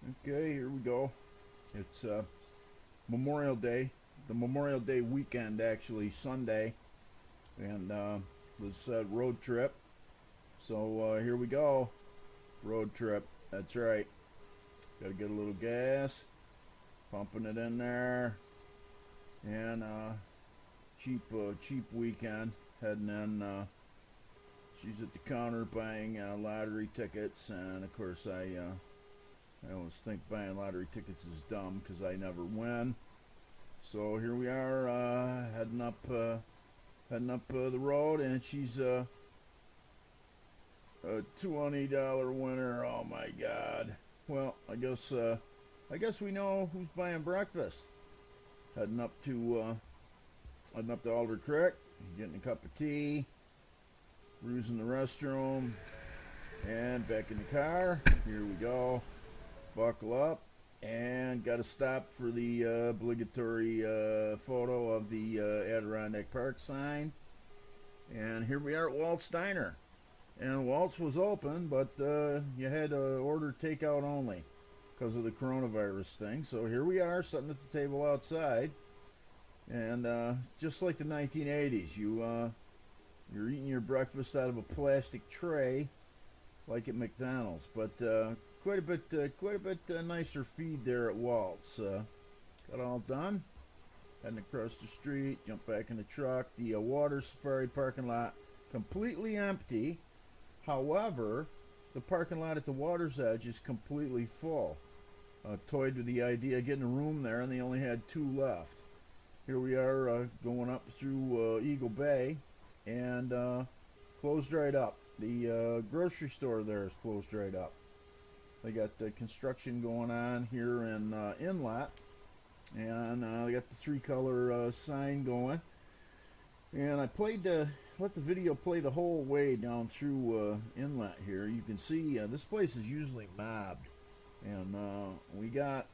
Okay, here we go. It's Memorial Day, the Memorial Day weekend, actually, Sunday, and this road trip. So here we go. Road trip. That's right. Got to get a little gas, pumping it in there, and cheap weekend. Heading in. She's at the counter buying lottery tickets, and of course I always think buying lottery tickets is dumb because I never win. So here we are, heading up the road, and she's a $20 winner. Oh my God! Well, I guess we know who's buying breakfast. Heading up to Alder Creek, getting a cup of tea, cruising the restroom, and back in the car. Here we go. Buckle up, and got to stop for the obligatory photo of the Adirondack Park sign. And here we are at Walt's Diner. And Walt's was open, but you had to order takeout only because of the coronavirus thing. So here we are, sitting at the table outside. And just like the 1980s, you're eating your breakfast out of a plastic tray, like at McDonald's. But quite a bit nicer feed there at Walt's. Got all done. Heading across the street, jump back in the truck. The Water Safari parking lot completely empty. However, the parking lot at the water's edge is completely full. Toyed with the idea of getting a room there, and they only had two left. Here we are going up through Eagle Bay, and closed right up. The grocery store there is closed right up. They got the construction going on here in Inlet, and they got the three-color sign going. And I let the video play the whole way down through Inlet here. You can see this place is usually mobbed, and we got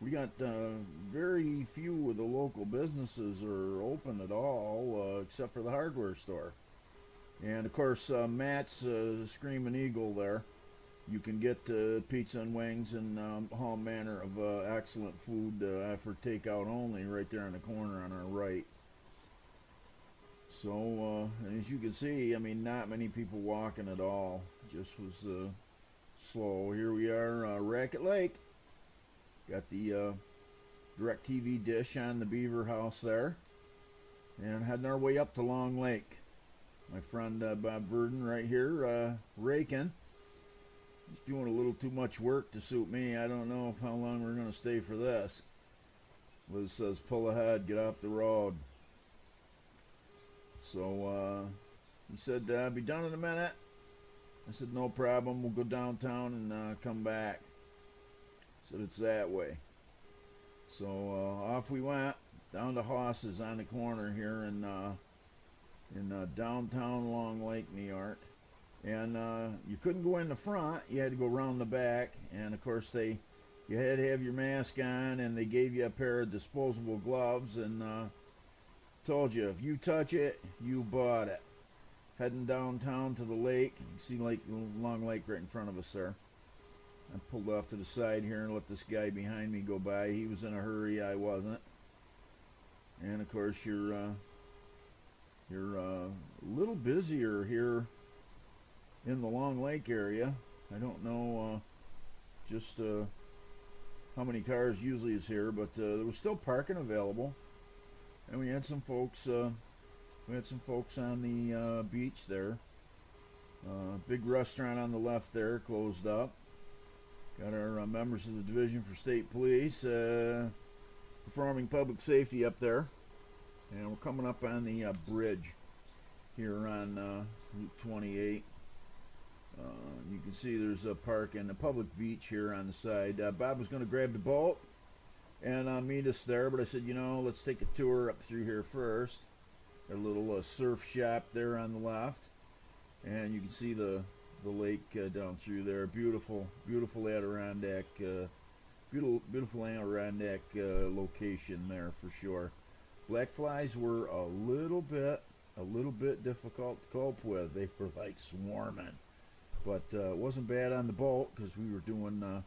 very few of the local businesses are open at all, except for the hardware store. And of course, Matt's Screaming Eagle there. You can get pizza and wings and all manner of excellent food for takeout only right there in the corner on our right. So, as you can see, I mean, not many people walking at all. Just was slow. Here we are, Racket Lake. Got the DirecTV dish on the Beaver House there. And heading our way up to Long Lake. My friend Bob Verdon right here, raking. He's doing a little too much work to suit me. I don't know how long we're going to stay for this. Liz says, pull ahead, get off the road. So he said, I'll be done in a minute. I said, no problem. We'll go downtown and come back. Said it's that way. So off we went down to Hoss's on the corner here in downtown Long Lake, New York. And you couldn't go in the front. You had to go around the back. And of course, you had to have your mask on, and they gave you a pair of disposable gloves, and told you if you touch it, you bought it. Heading downtown to the lake. You see Long Lake right in front of us there. I pulled off to the side here and let this guy behind me go by. He was in a hurry. I wasn't. And of course, you're a little busier here in the Long Lake area. I don't know just how many cars usually is here, but there was still parking available, and we had some folks. We had some folks on the beach there. Big restaurant on the left there closed up. Got our members of the Division for State Police performing public safety up there, and we're coming up on the bridge here on Route 28. You can see there's a park and a public beach here on the side. Bob was going to grab the boat and meet us there, but I said, let's take a tour up through here first. A little surf shop there on the left, and you can see the lake down through there. Beautiful Adirondack, beautiful Adirondack location there for sure. Black flies were a little bit difficult to cope with. They were like swarming. But it wasn't bad on the boat because we were doing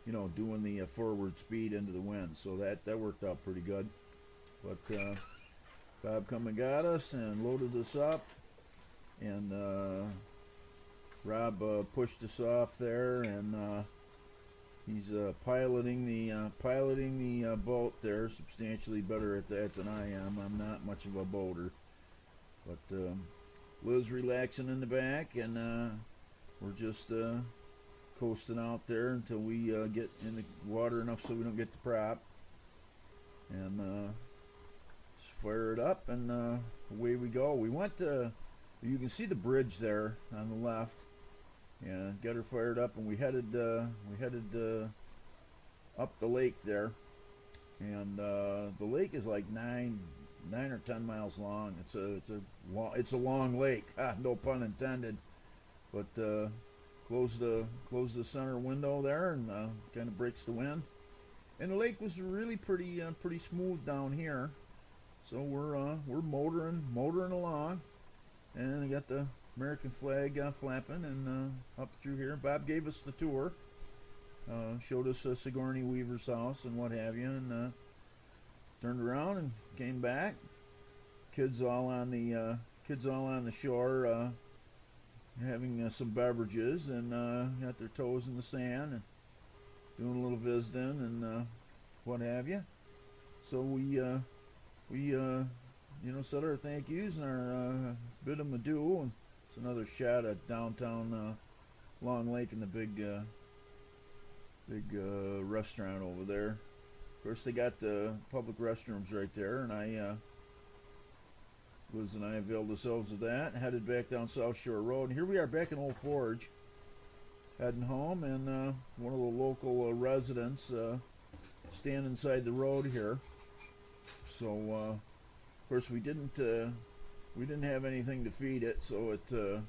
doing the forward speed into the wind. So that worked out pretty good. But Bob come and got us and loaded us up, and Rob pushed us off there, and he's piloting the boat there substantially better at that than I am. I'm not much of a boater, but Liz relaxing in the back, and we're just coasting out there until we get in the water enough so we don't get the prop, and fire it up, and away we go. We went to, you can see the bridge there on the left, and got her fired up, and we headed up the lake there, and the lake is like 9 or 10 miles long. It's a long lake, no pun intended, but close the center window there, and kind of breaks the wind. And the lake was really pretty smooth down here, so we're motoring along, and I got the American flag flapping, and up through here. Bob gave us the tour, showed us Sigourney Weaver's house and what have you, and turned around and came back. Kids all on the shore, having some beverages, and got their toes in the sand and doing a little visiting and what have you. So we said our thank yous and our bid them adieu, and it's another shot at downtown Long Lake and the big restaurant over there. Of course, they got the public restrooms right there, and Liz and I availed ourselves of that and headed back down South Shore Road. And here we are back in Old Forge, heading home, and one of the local residents standing inside the road here. So, of course, we didn't have anything to feed it, so it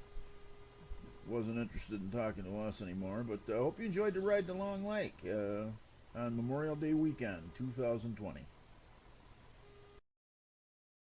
wasn't interested in talking to us anymore. But I hope you enjoyed the ride to Long Lake on Memorial Day weekend 2020.